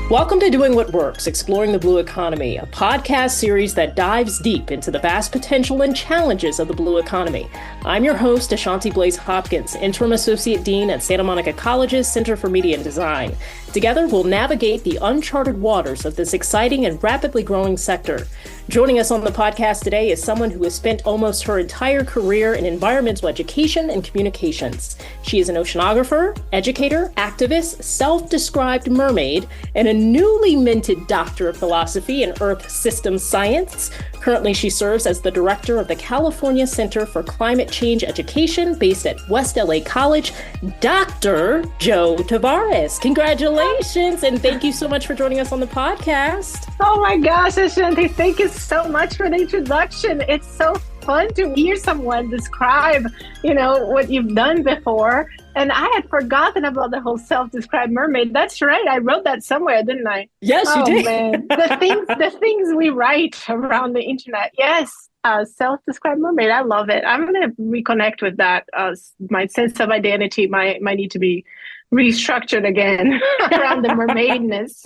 Welcome to Doing What Works, Exploring the Blue Economy, a podcast series that dives deep into the vast potential and challenges of the blue economy. I'm your host, Ashanti Blaize-Hopkins, Interim Associate Dean at Santa Monica College's Center for Media and Design. Together, we'll navigate the uncharted waters of this exciting and rapidly growing sector. Joining us on the podcast today is someone who has spent almost her entire career in environmental education and communications. She is an oceanographer, educator, activist, self-described mermaid, and a newly minted Doctor of Philosophy in Earth Systems Science. Currently, she serves as the director of the California Center for Climate Change Education based at West LA College, Dr. Jo Tavares. Congratulations, and thank you so much for joining us on the podcast. Oh my gosh, Ashanti, thank you so much for the introduction. It's so fun to hear someone describe, what you've done before. And I had forgotten about the whole self-described mermaid. That's right. I wrote that somewhere, didn't I? Yes, you did. Man. The things we write around the internet. Yes. Self-described mermaid. I love it. I'm going to reconnect with that. My sense of identity might need to be restructured again around the mermaidness.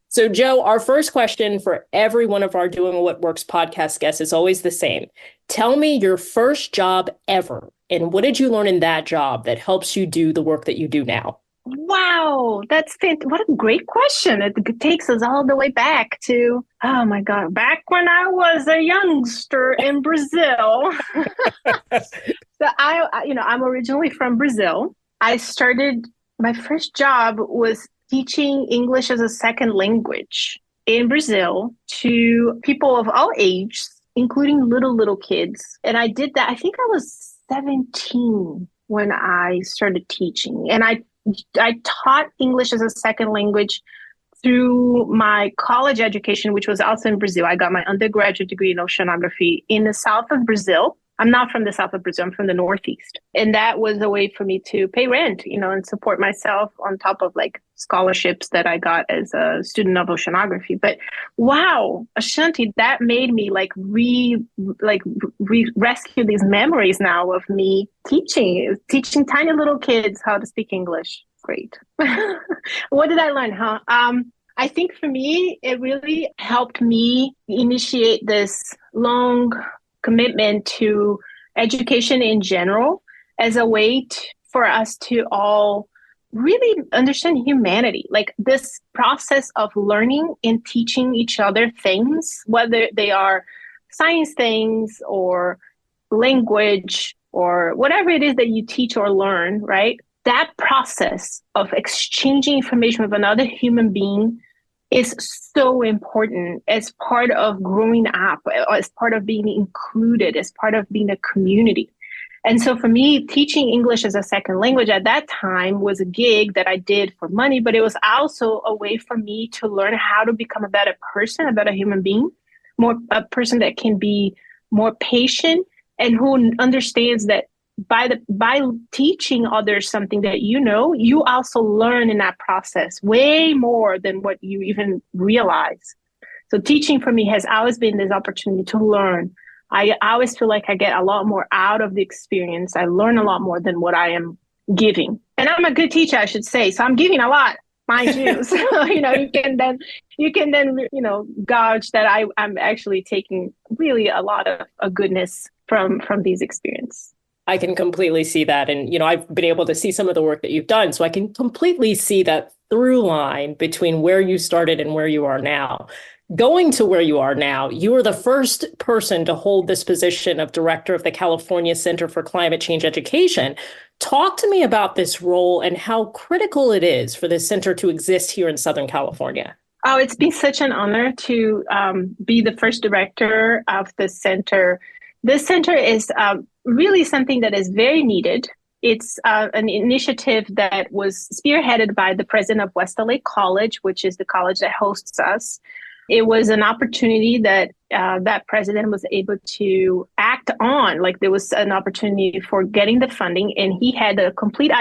So, Jo, our first question for every one of our Doing What Works podcast guests is always the same. Tell me your first job ever, and what did you learn in that job that helps you do the work that you do now? Wow, what a great question. It takes us all the way back to, oh my God, back when I was a youngster in Brazil. So I'm originally from Brazil. My first job was teaching English as a second language in Brazil to people of all ages, including little kids. And I did that. I think I was 17 when I started teaching. And I taught English as a second language through my college education, which was also in Brazil. I got my undergraduate degree in oceanography in the south of Brazil. I'm not from the south of Brazil, I'm from the Northeast. And that was a way for me to pay rent, and support myself on top of scholarships that I got as a student of oceanography. But wow, Ashanti, that made me rescue these memories now of me teaching tiny little kids how to speak English. Great. What did I learn, I think for me, it really helped me initiate this long commitment to education in general as a way for us to all really understand humanity, this process of learning and teaching each other things, whether they are science things or language or whatever it is that you teach or learn, right? That process of exchanging information with another human being is so important as part of growing up, as part of being included, as part of being a community. And so for me, teaching English as a second language at that time was a gig that I did for money, but it was also a way for me to learn how to become a better person, a better human being, a person that can be more patient and who understands that by teaching others something that you also learn in that process way more than what you even realize. So teaching for me has always been this opportunity to learn. I always feel like I get a lot more out of the experience. I learn a lot more than what I am giving. And I'm a good teacher, I should say. So I'm giving a lot, mind you. So, you can then gauge that I'm actually taking really a lot of goodness from these experiences. I can completely see that. And, I've been able to see some of the work that you've done. So I can completely see that through line between where you started and where you are now. Going to where you are now, you were the first person to hold this position of director of the California Center for Climate Change Education. Talk to me about this role and how critical it is for this center to exist here in Southern California. Oh, it's been such an honor to be the first director of the center. This center is really something that is very needed. It's an initiative that was spearheaded by the president of West LA College, which is the college that hosts us. It was an opportunity that that president was able to act on. There was an opportunity for getting the funding, and he had a complete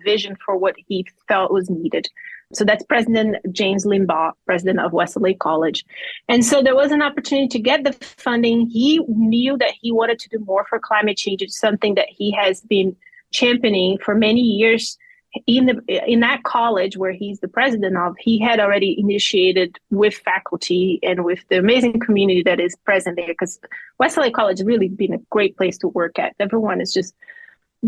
vision for what he felt was needed. So that's President James Limbaugh, president of West LA College. And so there was an opportunity to get the funding. He knew that he wanted to do more for climate change. It's something that he has been championing for many years. in that college where he's the president of, he had already initiated with faculty and with the amazing community that is present there, because West LA College has really been a great place to work at. Everyone is just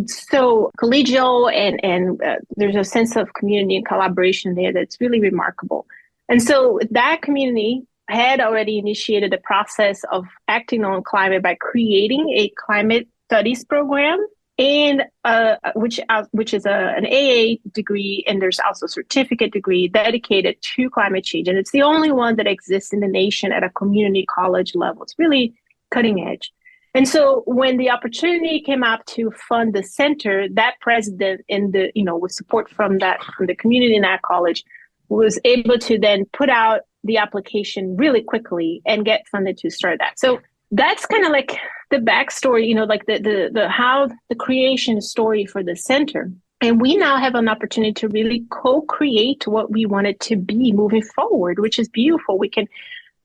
so collegial, and there's a sense of community and collaboration there that's really remarkable. And so that community had already initiated the process of acting on climate by creating a climate studies program, and which is an AA degree, and there's also a certificate degree dedicated to climate change. And it's the only one that exists in the nation at a community college level. It's really cutting edge. And so when the opportunity came up to fund the center, that president, with support from the community in that college, was able to then put out the application really quickly and get funded to start that. So that's kind of like the backstory, like the how the creation story for the center. And we now have an opportunity to really co-create what we want it to be moving forward, which is beautiful. We can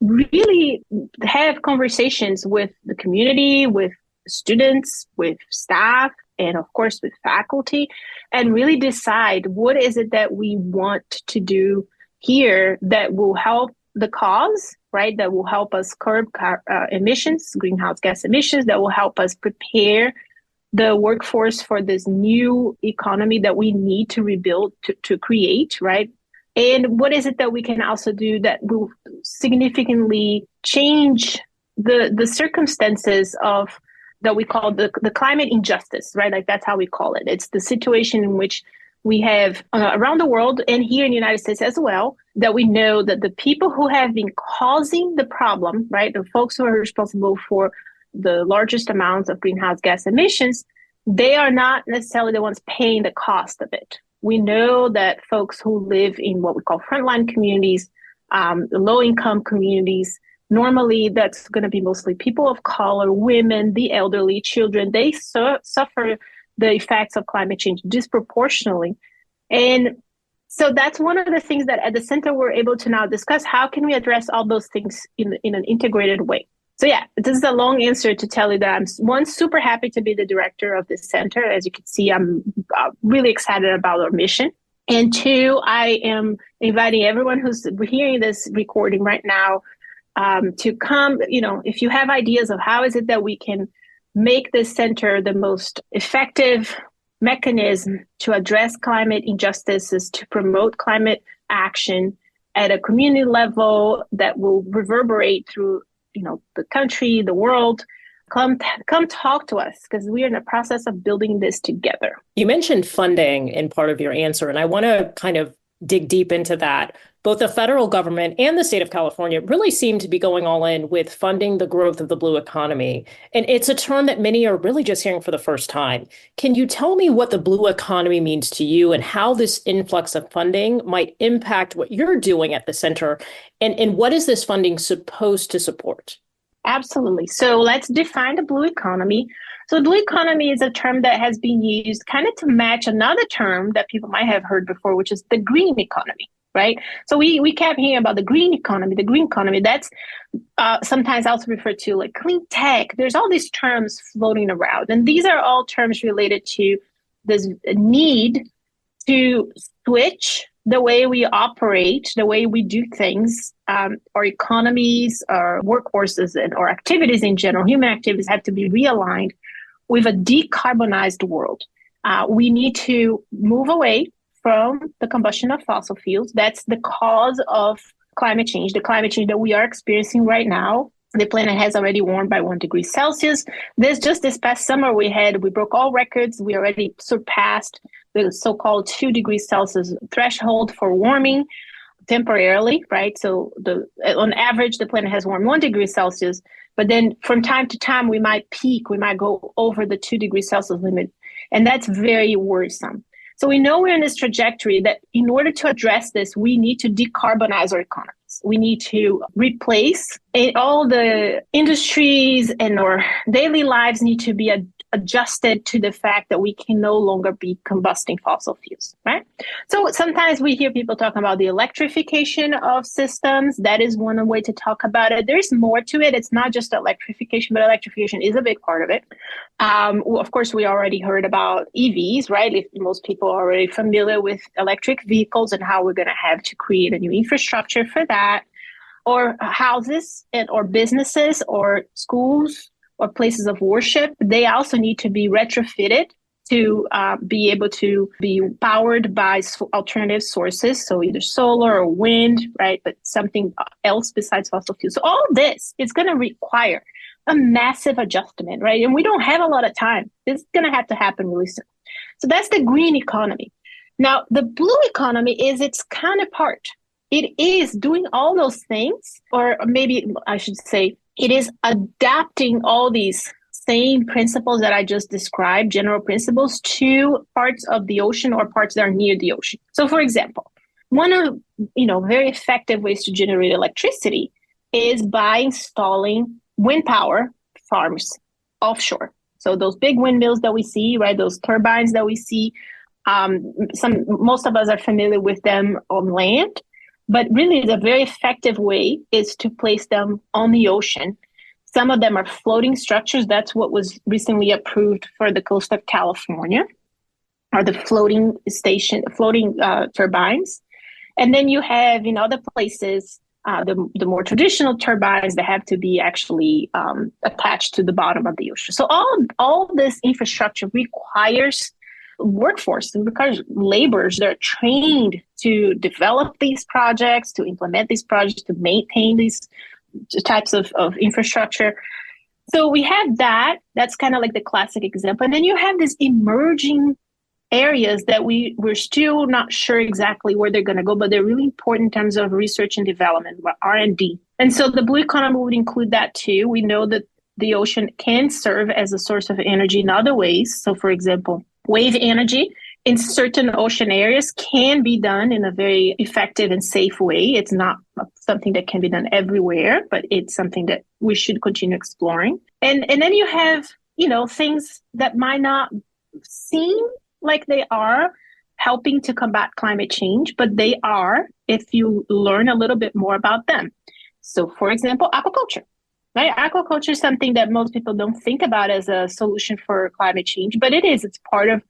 really have conversations with the community, with students, with staff, and of course with faculty, and really decide what is it that we want to do here that will help the cause, right? That will help us curb emissions, greenhouse gas emissions, that will help us prepare the workforce for this new economy that we need to rebuild, to create, right? And what is it that we can also do that will significantly change the circumstances of that we call the climate injustice, right? Like that's how we call it. It's the situation in which we have around the world and here in the United States as well, that we know that the people who have been causing the problem, right, the folks who are responsible for the largest amounts of greenhouse gas emissions, they are not necessarily the ones paying the cost of it. We know that folks who live in what we call frontline communities, low-income communities, normally that's going to be mostly people of color, women, the elderly, children. They suffer the effects of climate change disproportionately. And so that's one of the things that at the center we're able to now discuss. How can we address all those things in an integrated way? So yeah, this is a long answer to tell you that I'm super happy to be the director of this center. As you can see, I'm really excited about our mission. And two, I am inviting everyone who's hearing this recording right now to come, if you have ideas of how is it that we can make this center the most effective mechanism to address climate injustices, to promote climate action at a community level that will reverberate through, the country, the world. Come talk to us, because we are in the process of building this together. You mentioned funding in part of your answer, and I want to kind of dig deep into that. Both the federal government and the state of California really seem to be going all in with funding the growth of the blue economy. And it's a term that many are really just hearing for the first time. Can you tell me what the blue economy means to you and how this influx of funding might impact what you're doing at the center? And what is this funding supposed to support? Absolutely. So let's define the blue economy. So blue economy is a term that has been used kind of to match another term that people might have heard before, which is the green economy, right? So we kept hearing about the green economy. The green economy, that's sometimes also referred to like clean tech. There's all these terms floating around. And these are all terms related to this need to switch the way we operate, the way we do things, our economies, our workforces, and our activities in general, human activities have to be realigned with a decarbonized world. We need to move away from the combustion of fossil fuels. That's the cause of climate change, the climate change that we are experiencing right now. The planet has already warmed by 1 degree Celsius. This past summer we broke all records. We already surpassed the so-called 2 degrees Celsius threshold for warming temporarily, right? So on average, the planet has warmed 1 degree Celsius, but then from time to time, we might peak, we might go over the 2 degrees Celsius limit. And that's very worrisome. So we know we're in this trajectory that in order to address this, we need to decarbonize our economies. We need to replace all the industries, and our daily lives need to be adjusted to the fact that we can no longer be combusting fossil fuels, right? So sometimes we hear people talking about the electrification of systems. That is one way to talk about it. There's more to it. It's not just electrification, but electrification is a big part of it. Well, of course, we already heard about EVs, right? If most people are already familiar with electric vehicles and how we're going to have to create a new infrastructure for that, or houses or businesses or schools or places of worship. They also need to be retrofitted to be able to be powered by alternative sources. So either solar or wind, right? But something else besides fossil fuels. So all of this is going to require a massive adjustment, right? And we don't have a lot of time. It's going to have to happen really soon. So that's the green economy. Now, the blue economy is its counterpart. It is doing all those things, or maybe I should say, it is adapting all these same principles that I just described, general principles, to parts of the ocean or parts that are near the ocean. So, for example, one of very effective ways to generate electricity is by installing wind power farms offshore. So those big windmills that we see, right? Those turbines that we see, most of us are familiar with them on land. But really, the very effective way is to place them on the ocean. Some of them are floating structures. That's what was recently approved for the coast of California, are the floating turbines. And then you have in other places, the more traditional turbines that have to be actually attached to the bottom of the ocean. So all this infrastructure requires workforce, because laborers, they're trained to develop these projects, to implement these projects, to maintain these types of infrastructure. So we have that's kind of like the classic example. And then you have these emerging areas that we're still not sure exactly where they're going to go, but they're really important in terms of research and development, R&D. And so the blue economy would include that too. We know that the ocean can serve as a source of energy in other ways. So for example, wave energy in certain ocean areas can be done in a very effective and safe way. It's not something that can be done everywhere, but it's something that we should continue exploring. And then you have, things that might not seem like they are helping to combat climate change, but they are if you learn a little bit more about them. So for example, aquaculture. Right? Aquaculture is something that most people don't think about as a solution for climate change, but it is. It's part of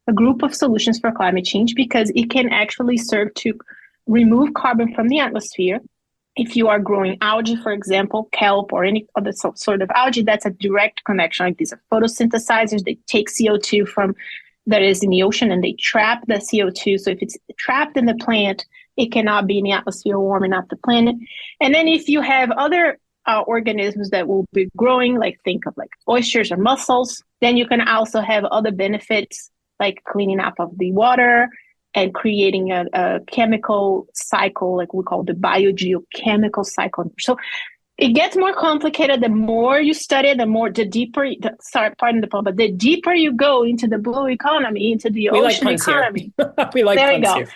a group of solutions for climate change because it can actually serve to remove carbon from the atmosphere. If you are growing algae, for example, kelp or any other sort of algae, that's a direct connection. Like these are photosynthesizers. They take CO2 from that is in the ocean and they trap the CO2. So if it's trapped in the plant, it cannot be in the atmosphere warming up the planet. And then if you have other organisms that will be growing, think of oysters or mussels, then you can also have other benefits like cleaning up of the water and creating a chemical cycle, like we call the biogeochemical cycle. So it gets more complicated. The more you study, the deeper, pardon the pun, but the deeper you go into the blue economy, into the ocean economy. We like there you puns go. Here.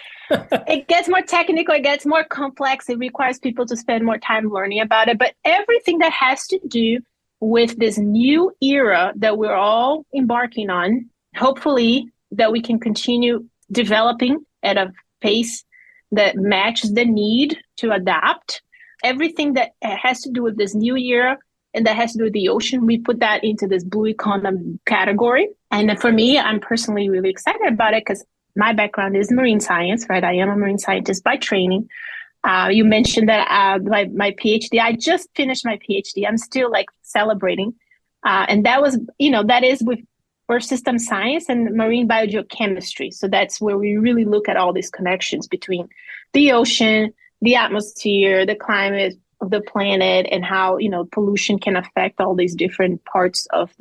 It gets more technical, it gets more complex, it requires people to spend more time learning about it. But everything that has to do with this new era that we're all embarking on, hopefully that we can continue developing at a pace that matches the need to adapt. Everything that has to do with this new era and that has to do with the ocean, we put that into this blue economy category. And for me, I'm personally really excited about it because my background is marine science, right? I am a marine scientist by training. You mentioned that my PhD, I just finished my PhD. I'm still celebrating. And that was, that is with Earth system science and marine biogeochemistry. So that's where we really look at all these connections between the ocean, the atmosphere, the climate of the planet, and how, pollution can affect all these different parts of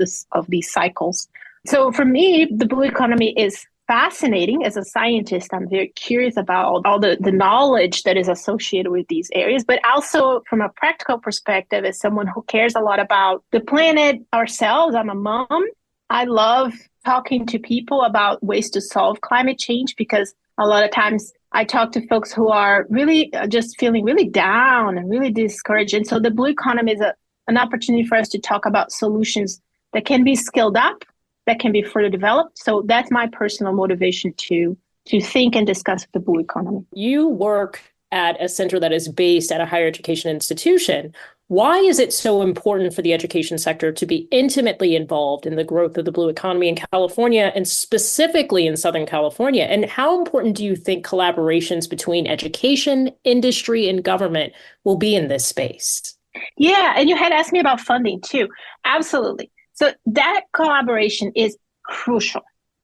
these cycles. So for me, the blue economy is fascinating. As a scientist, I'm very curious about all the knowledge that is associated with these areas, but also from a practical perspective, as someone who cares a lot about the planet, ourselves. I'm a mom. I love talking to people about ways to solve climate change because a lot of times I talk to folks who are really just feeling really down and really discouraged. And so the blue economy is an opportunity for us to talk about solutions that can be scaled up that can be further developed. So that's my personal motivation to think and discuss the blue economy. You work at a center that is based at a higher education institution. Why is it so important for the education sector to be intimately involved in the growth of the blue economy in California, and specifically in Southern California? And how important do you think collaborations between education, industry, and government will be in this space? Yeah, and you had asked me about funding too. Absolutely. So that collaboration is crucial,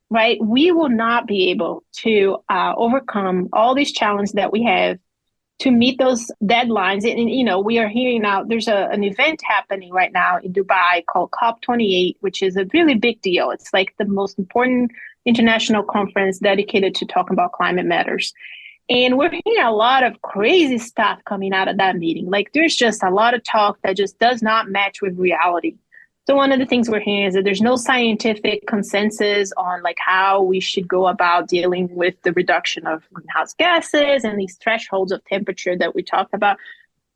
right? We will not be able to overcome all these challenges that we have to meet those deadlines. And we are hearing now there's an event happening right now in Dubai called COP28, which is a really big deal. It's like the most important international conference dedicated to talking about climate matters. And we're hearing a lot of crazy stuff coming out of that meeting. Like there's just a lot of talk that just does not match with reality. So one of the things we're hearing is that there's no scientific consensus on like how we should go about dealing with the reduction of greenhouse gases and these thresholds of temperature that we talked about.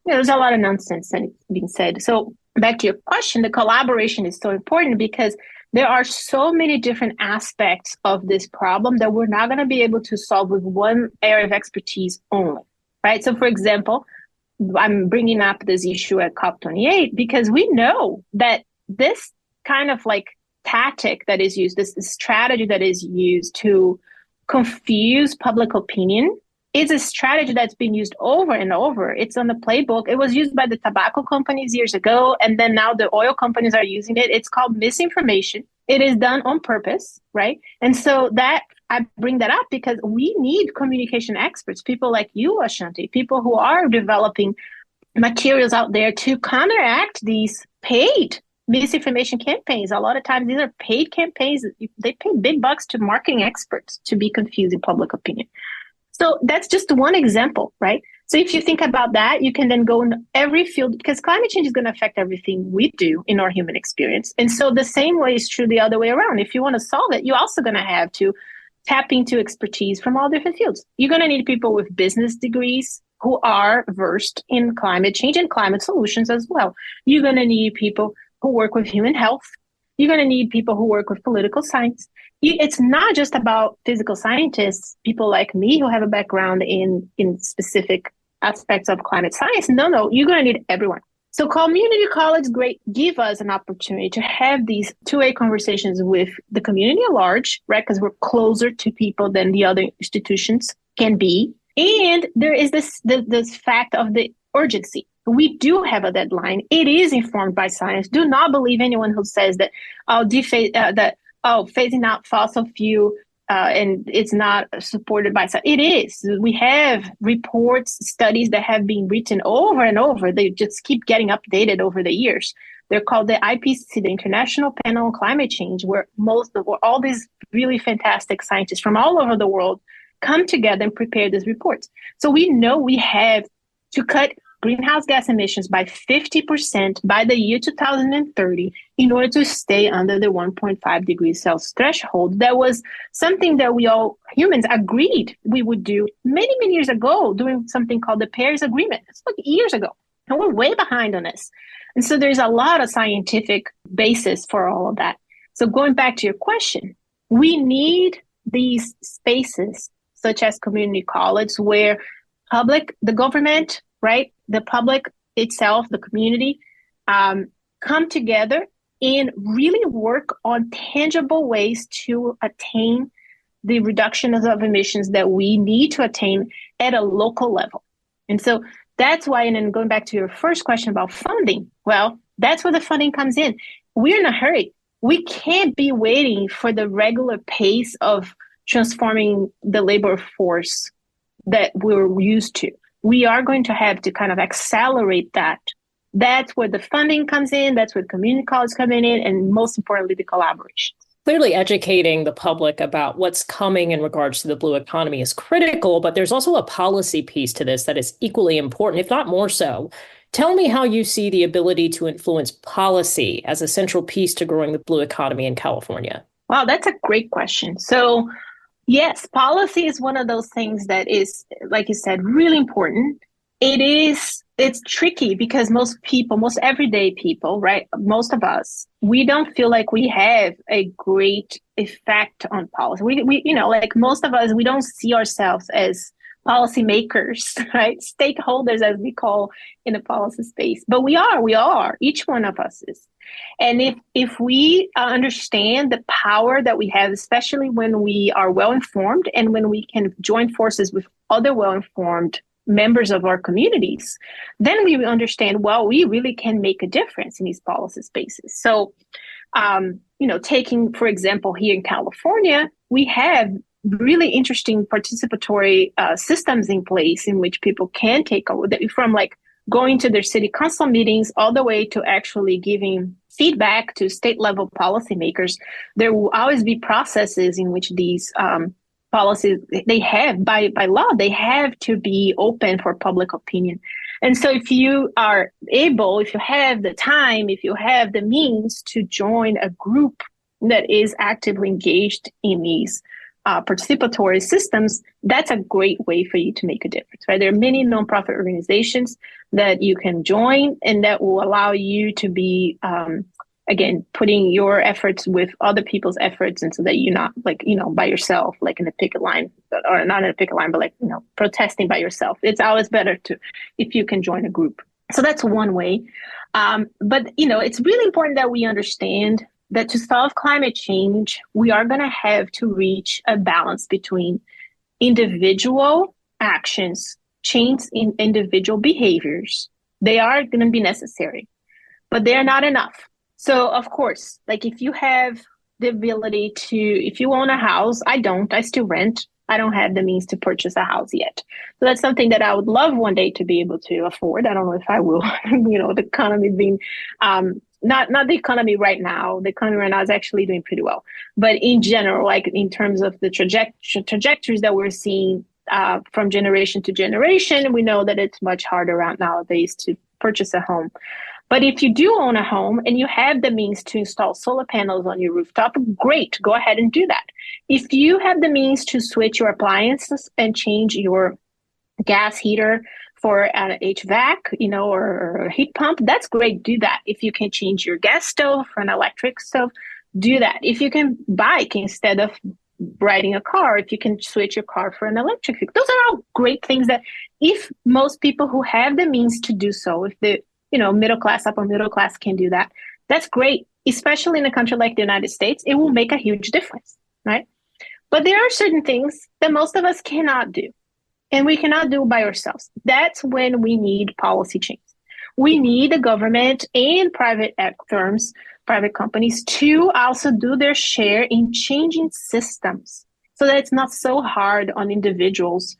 There's a lot of nonsense being said. So back to your question, the collaboration is so important because there are so many different aspects of this problem that we're not going to be able to solve with one area of expertise only, right? So for example, I'm bringing up this issue at COP28 because we know that this kind of like tactic that is used, this strategy that is used to confuse public opinion is a strategy that's been used over and over. It's on the playbook. It was used by the tobacco companies years ago, and then now the oil companies are using it. It's called misinformation. It is done on purpose, right? And so that I bring that up because we need communication experts, people like you, Ashanti, people who are developing materials out there to counteract these paid misinformation campaigns. A lot of times these are paid campaigns. They pay big bucks to marketing experts to be confusing public opinion. So that's just one example, right? So if you think about that, you can then go in every field because climate change is going to affect everything we do in our human experience. And so the same way is true the other way around. If you want to solve it, you're also going to have to tap into expertise from all different fields. You're going to need people with business degrees who are versed in climate change and climate solutions as well. You're going to need people who work with human health. You're going to need people who work with political science. It's not just about physical scientists, people like me who have a background in specific aspects of climate science. No, you're going to need everyone. So community college give us an opportunity to have these two-way conversations with the community at large, right? Because we're closer to people than the other institutions can be. And there is this fact of the urgency. We do have a deadline. It is informed by science. Do not believe anyone who says that phasing out fossil fuel and it's not supported by science. It is. We have reports, studies that have been written over and over. They just keep getting updated over the years. They're called the IPCC, the International Panel on Climate Change, where all these really fantastic scientists from all over the world come together and prepare these reports. So we know we have to cut greenhouse gas emissions by 50% by the year 2030 in order to stay under the 1.5 degrees Celsius threshold. That was something that we all humans agreed we would do many, many years ago, doing something called the Paris Agreement. It's like years ago. And we're way behind on this. And so there's a lot of scientific basis for all of that. So going back to your question, we need these spaces such as community college where the government, right, the public itself, the community, come together and really work on tangible ways to attain the reductions of emissions that we need to attain at a local level. And so that's why, and then going back to your first question about funding, well, that's where the funding comes in. We're in a hurry. We can't be waiting for the regular pace of transforming the labor force that we're used to. We are going to have to kind of accelerate that. That's where the funding comes in. That's where community college coming in, and most importantly, the collaboration. Clearly, educating the public about what's coming in regards to the blue economy is critical, but there's also a policy piece to this that is equally important, if not more so. Tell me how you see the ability to influence policy as a central piece to growing the blue economy in California. Wow, that's a great question. So yes, policy is one of those things that is, like you said, really important. It is it's tricky because most people, most everyday people, right? Most of us, we don't feel like we have a great effect on policy. Like most of us, we don't see ourselves as policymakers, right? Stakeholders, as we call in the policy space. But we are. Each one of us is. And if we understand the power that we have, especially when we are well informed and when we can join forces with other well informed members of our communities, then we understand, well, we really can make a difference in these policy spaces. So, taking, for example, here in California, we have really interesting participatory systems in place in which people can take over, from like going to their city council meetings all the way to actually giving feedback to state level policymakers. There will always be processes in which these policies, they have by law, they have to be open for public opinion. And so if you are able, if you have the time, if you have the means to join a group that is actively engaged in these participatory systems, that's a great way for you to make a difference, right? There are many nonprofit organizations that you can join and that will allow you to be, again, putting your efforts with other people's efforts, and so that you're not by yourself, like in a picket line, or not in a picket line, but like, protesting by yourself. It's always better if you can join a group. So that's one way. But, it's really important that we understand that to solve climate change, we are going to have to reach a balance between individual actions, change in individual behaviors. They are going to be necessary, but they're not enough. So, of course, like if you have the ability if you own a house, I still rent. I don't have the means to purchase a house yet. So that's something that I would love one day to be able to afford. I don't know if I will, the economy being, not the economy right now. The economy right now is actually doing pretty well. But in general, like in terms of the trajectories that we're seeing from generation to generation, we know that it's much harder out nowadays to purchase a home. But if you do own a home and you have the means to install solar panels on your rooftop, great, go ahead and do that. If you have the means to switch your appliances and change your gas heater for an HVAC, or a heat pump, that's great, do that. If you can change your gas stove for an electric stove, do that. If you can bike instead of riding a car, if you can switch your car for an electric, those are all great things that if most people who have the means to do so, if the middle class, upper middle class can do that, that's great. Especially in a country like the United States, it will make a huge difference, right? But there are certain things that most of us cannot do, and we cannot do by ourselves. That's when we need policy change. We need the government and private firms, private companies to also do their share in changing systems so that it's not so hard on individuals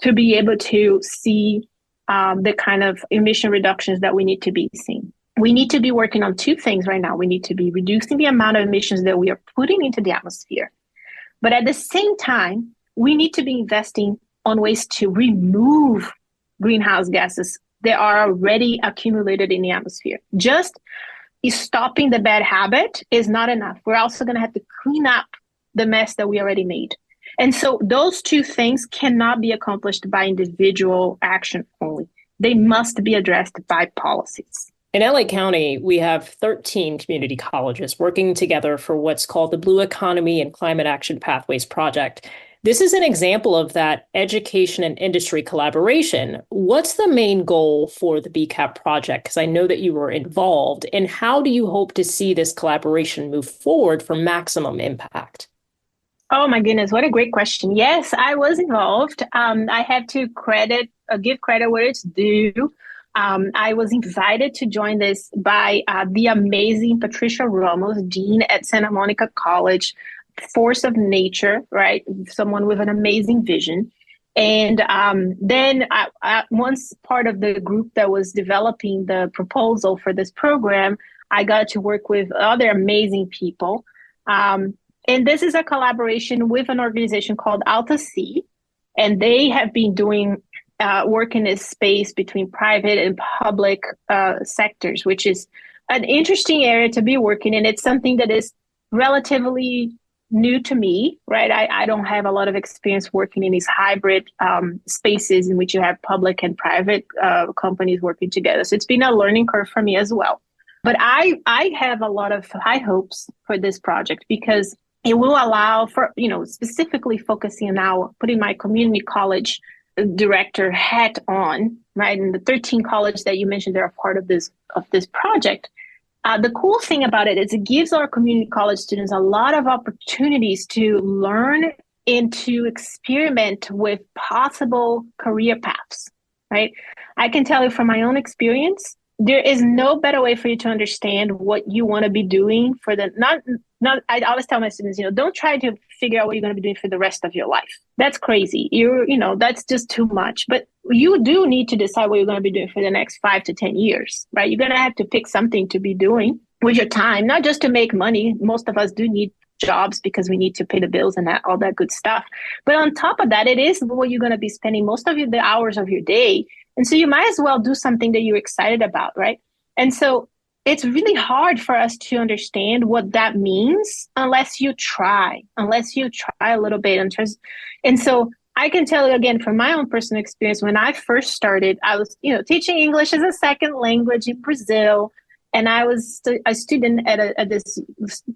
to be able to see the kind of emission reductions that we need to be seeing. We need to be working on two things right now. We need to be reducing the amount of emissions that we are putting into the atmosphere. But at the same time, we need to be investing on ways to remove greenhouse gases that are already accumulated in the atmosphere. Just stopping the bad habit is not enough. We're also going to have to clean up the mess that we already made. And so those two things cannot be accomplished by individual action only. They must be addressed by policies. In LA County, we have 13 community colleges working together for what's called the Blue Economy and Climate Action Pathways Project. This is an example of that education and industry collaboration. What's the main goal for the BCAP project? Because I know that you were involved. And how do you hope to see this collaboration move forward for maximum impact? Oh my goodness, what a great question. Yes, I was involved. I have to give credit where it's due. I was invited to join this by the amazing Patricia Ramos, dean at Santa Monica College, force of nature, right? Someone with an amazing vision. And then once part of the group that was developing the proposal for this program, I got to work with other amazing people. And this is a collaboration with an organization called Alta Sea, and they have been doing work in this space between private and public sectors, which is an interesting area to be working in. It's something that is relatively new to me, right? I don't have a lot of experience working in these hybrid spaces in which you have public and private companies working together. So it's been a learning curve for me as well. But I have a lot of high hopes for this project because it will allow for, specifically focusing now, putting my community college director hat on, right? And the 13 colleges that you mentioned, they're a part of this project. The cool thing about it is it gives our community college students a lot of opportunities to learn and to experiment with possible career paths, right? I can tell you from my own experience, there is no better way for you to understand what you want to be doing for the not I always tell my students, don't try to figure out what you're going to be doing for the rest of your life. That's crazy. That's just too much. But you do need to decide what you're going to be doing for the next 5 to 10 years, right? You're going to have to pick something to be doing with your time, not just to make money. Most of us do need jobs because we need to pay the bills and all that good stuff. But on top of that, it is what you're going to be spending most of the hours of your day. And so you might as well do something that you're excited about, right? And so it's really hard for us to understand what that means unless you try a little bit. And so I can tell you again, from my own personal experience, when I first started, I was, teaching English as a second language in Brazil. And I was a student at this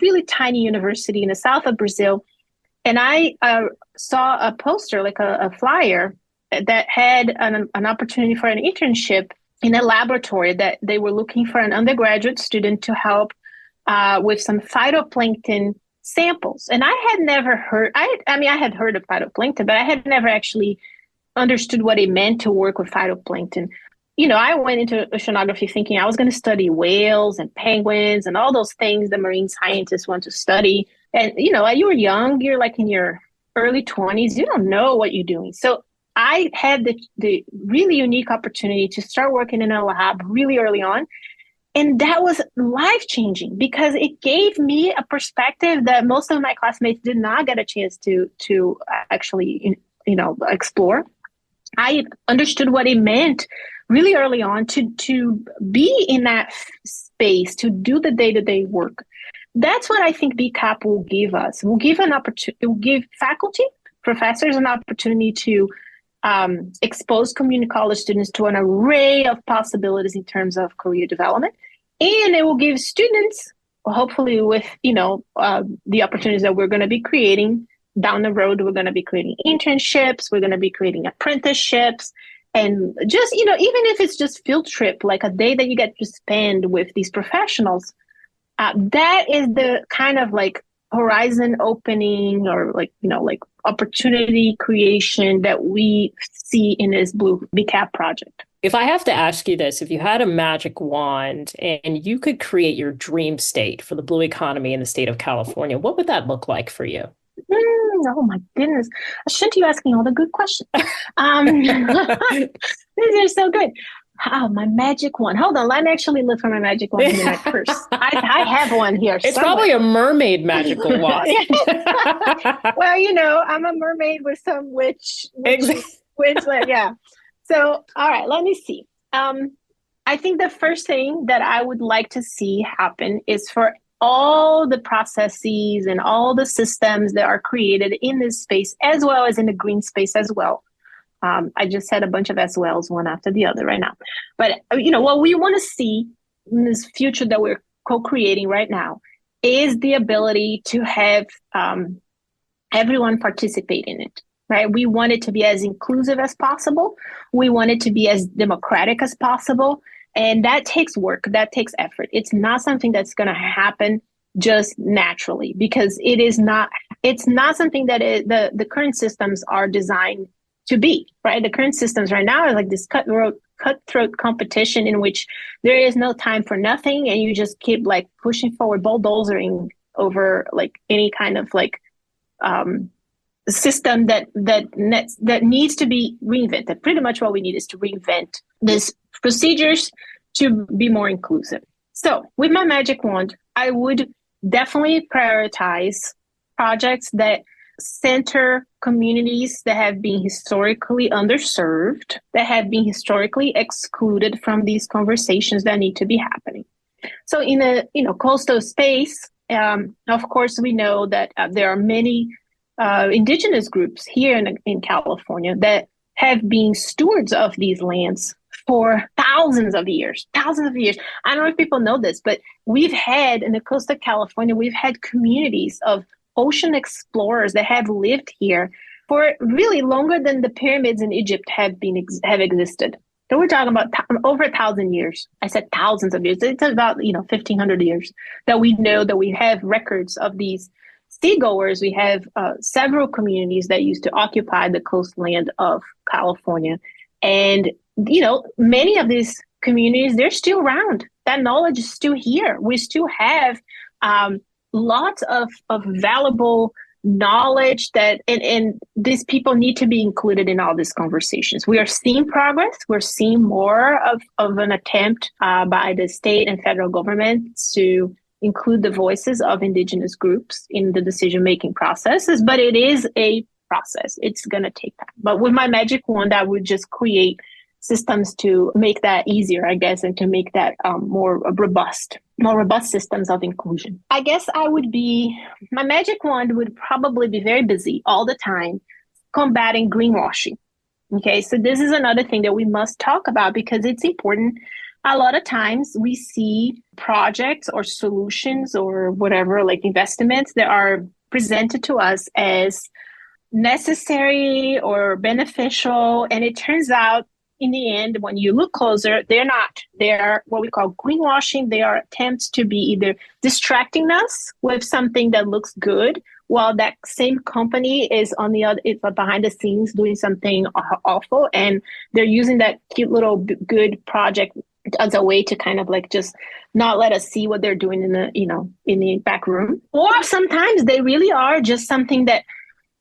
really tiny university in the south of Brazil. And I saw a poster, like a flyer, that had an opportunity for an internship in a laboratory that they were looking for an undergraduate student to help with some phytoplankton samples. And I had never heard, I had heard of phytoplankton, but I had never actually understood what it meant to work with phytoplankton. I went into oceanography thinking I was going to study whales and penguins and all those things that marine scientists want to study. And, you were young, you're like in your early 20s, you don't know what you're doing. So I had the really unique opportunity to start working in a lab really early on. And that was life-changing because it gave me a perspective that most of my classmates did not get a chance to actually, explore. I understood what it meant really early on to be in that space, to do the day-to-day work. That's what I think BCAP will give us. We'll give an opportunity, it will give faculty, professors an opportunity to expose community college students to an array of possibilities in terms of career development. And it will give students, hopefully with, the opportunities that we're going to be creating down the road, we're going to be creating internships, we're going to be creating apprenticeships, and just, even if it's just field trip, like a day that you get to spend with these professionals, that is the kind of like horizon opening or like opportunity creation that we see in this Blue BCAP project. If I have to ask you this, if you had a magic wand and you could create your dream state for the blue economy in the state of California, what would that look like for you? Oh my goodness. Shouldn't you ask me all the good questions? These are so good. Oh, my magic wand. Hold on. Let me actually look for my magic wand in my purse. I have one here. It's somewhere. Probably a mermaid magical wand. Well, I'm a mermaid with some witch, yeah. So, all right, let me see. I think the first thing that I would like to see happen is for all the processes and all the systems that are created in this space, as well as in the green space as well. I just said a bunch of SOLs, one after the other right now. But, what we want to see in this future that we're co-creating right now is the ability to have everyone participate in it, right? We want it to be as inclusive as possible. We want it to be as democratic as possible. And that takes work. That takes effort. It's not something that's going to happen just naturally because it's not something that the current systems are designed to be, right? The current systems right now are like this cutthroat competition in which there is no time for nothing. And you just keep like pushing forward, bulldozering over like any kind of like system that needs to be reinvented. Pretty much what we need is to reinvent these procedures to be more inclusive. So with my magic wand, I would definitely prioritize projects that center communities that have been historically underserved, that have been historically excluded from these conversations that need to be happening. So in a coastal space, Of course, we know that there are many indigenous groups here in California that have been stewards of these lands for thousands of years, thousands of years. I don't know if people know this, but we've had in the coast of California, we've had communities of ocean explorers that have lived here for really longer than the pyramids in Egypt have existed. So we're talking about over 1,000 years. I said thousands of years. It's about 1,500 years that we know that we have records of these seagoers. We have several communities that used to occupy the coastland of California, and many of these communities, they're still around. That knowledge is still here. We still have lots of valuable knowledge that, and these people need to be included in all these conversations. We are seeing progress. We're seeing more of an attempt by the state and federal governments to include the voices of indigenous groups in the decision-making processes, but it is a process. It's going to take time. But with my magic wand, I would just create systems to make that easier, I guess, and to make that more robust systems of inclusion. I guess my magic wand would probably be very busy all the time combating greenwashing. Okay, so this is another thing that we must talk about because it's important. A lot of times we see projects or solutions or whatever, like investments that are presented to us as necessary or beneficial. And it turns out in the end, when you look closer, they're not. They're what we call greenwashing. They are attempts to be either distracting us with something that looks good, while that same company is on the other, it's behind the scenes doing something awful, and they're using that cute little good project as a way to kind of like just not let us see what they're doing in the back room. Or sometimes they really are just something that,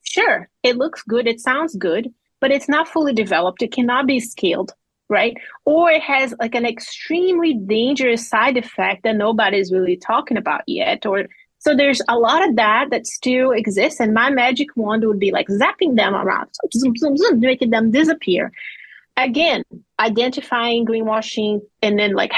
sure, it looks good, it sounds good, but it's not fully developed. It cannot be scaled, right? Or it has like an extremely dangerous side effect that nobody's really talking about yet. So there's a lot of that still exists. And my magic wand would be like zapping them around, zoom, zoom, zoom, making them disappear. Again, identifying greenwashing and then like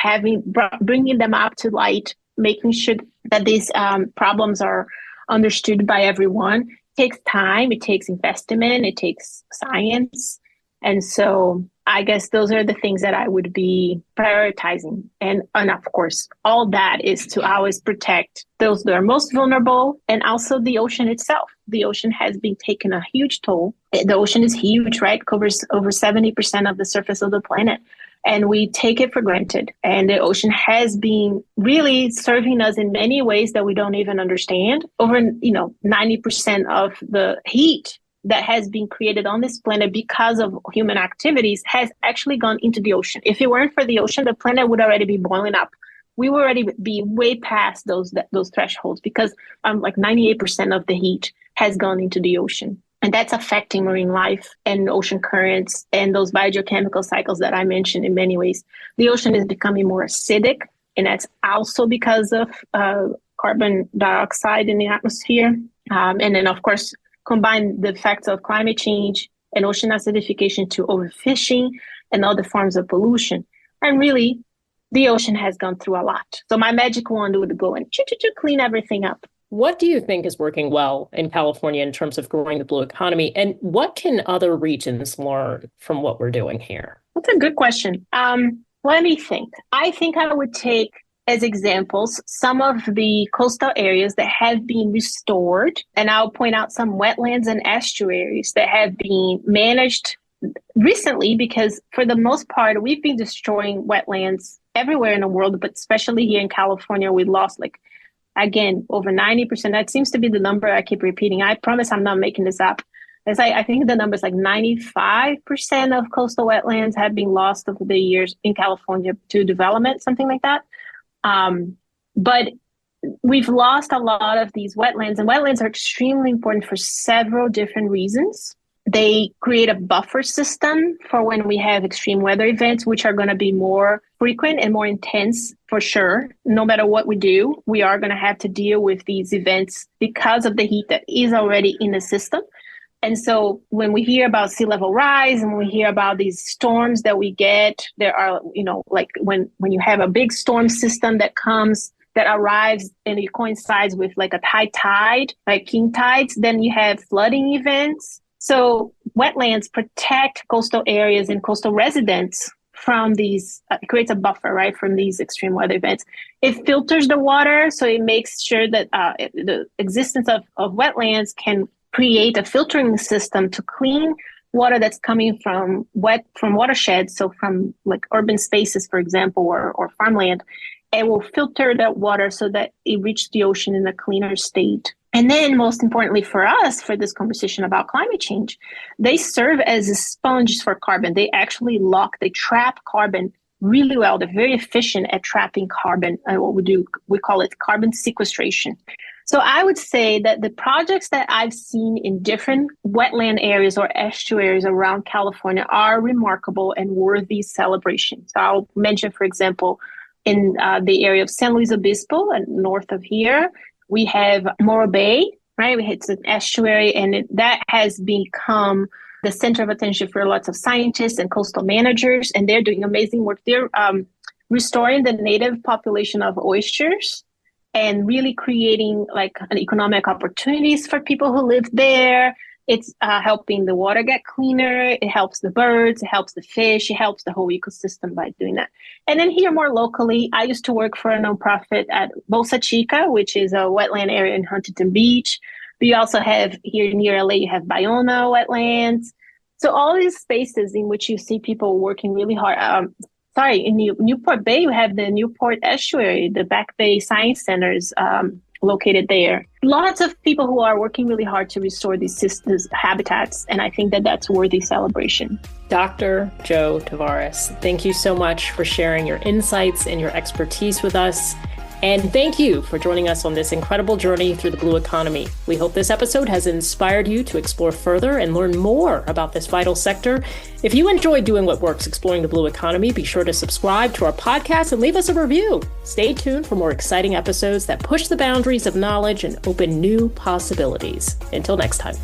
bringing them up to light, making sure that these problems are understood by everyone. Takes time, it takes investment, it takes science. And so I guess those are the things that I would be prioritizing. And of course, all that is to always protect those that are most vulnerable and also the ocean itself. The ocean has been taking a huge toll. The ocean is huge, right? Covers over 70% of the surface of the planet. And we take it for granted. And the ocean has been really serving us in many ways that we don't even understand. Over, 90% of the heat that has been created on this planet because of human activities has actually gone into the ocean. If it weren't for the ocean, the planet would already be boiling up. We would already be way past those thresholds because like 98% of the heat has gone into the ocean. And that's affecting marine life and ocean currents and those biogeochemical cycles that I mentioned in many ways. The ocean is becoming more acidic, and that's also because of carbon dioxide in the atmosphere. And then, of course, combine the effects of climate change and ocean acidification to overfishing and other forms of pollution. And really, the ocean has gone through a lot. So my magic wand would go and clean everything up. What do you think is working well in California in terms of growing the blue economy? And what can other regions learn from what we're doing here? That's a good question. Let me think. I think I would take as examples some of the coastal areas that have been restored. And I'll point out some wetlands and estuaries that have been managed recently, because for the most part, we've been destroying wetlands everywhere in the world, but especially here in California, we lost again, over 90%. That seems to be the number I keep repeating. I promise I'm not making this up. I think the number is like 95% of coastal wetlands have been lost over the years in California to development, something like that. But we've lost a lot of these wetlands, and wetlands are extremely important for several different reasons. They create a buffer system for when we have extreme weather events, which are going to be more frequent and more intense for sure. No matter what we do, we are going to have to deal with these events because of the heat that is already in the system. And so when we hear about sea level rise and we hear about these storms that we get, there are, like when you have a big storm system that comes that arrives and it coincides with like a high tide, like king tides, then you have flooding events. So wetlands protect coastal areas and coastal residents from these, it creates a buffer, right, from these extreme weather events. It filters the water, so it makes sure that the existence of wetlands can create a filtering system to clean water that's coming from watersheds, so from like urban spaces, for example, or farmland. It will filter that water so that it reaches the ocean in a cleaner state. And then most importantly for us, for this conversation about climate change, they serve as a sponge for carbon. They actually they trap carbon really well. They're very efficient at trapping carbon. What we call it carbon sequestration. So I would say that the projects that I've seen in different wetland areas or estuaries around California are remarkable and worthy celebration. So I'll mention, for example, in the area of San Luis Obispo, north of here, we have Morro Bay, right? It's an estuary, and that has become the center of attention for lots of scientists and coastal managers, and they're doing amazing work. They're restoring the native population of oysters and really creating like an economic opportunities for people who live there. It's helping the water get cleaner. It helps the birds. It helps the fish. It helps the whole ecosystem by doing that. And then here more locally, I used to work for a nonprofit at Bolsa Chica, which is a wetland area in Huntington Beach. We also have here near LA, you have Bayona wetlands. So all these spaces in which you see people working really hard. In Newport Bay, you have the Newport Estuary, the Back Bay Science Centers located there. Lots of people who are working really hard to restore these habitats, and I think that that's worthy celebration. Dr. Jo Tavares, thank you so much for sharing your insights and your expertise with us. And thank you for joining us on this incredible journey through the blue economy. We hope this episode has inspired you to explore further and learn more about this vital sector. If you enjoyed doing what works exploring the blue economy, be sure to subscribe to our podcast and leave us a review. Stay tuned for more exciting episodes that push the boundaries of knowledge and open new possibilities. Until next time.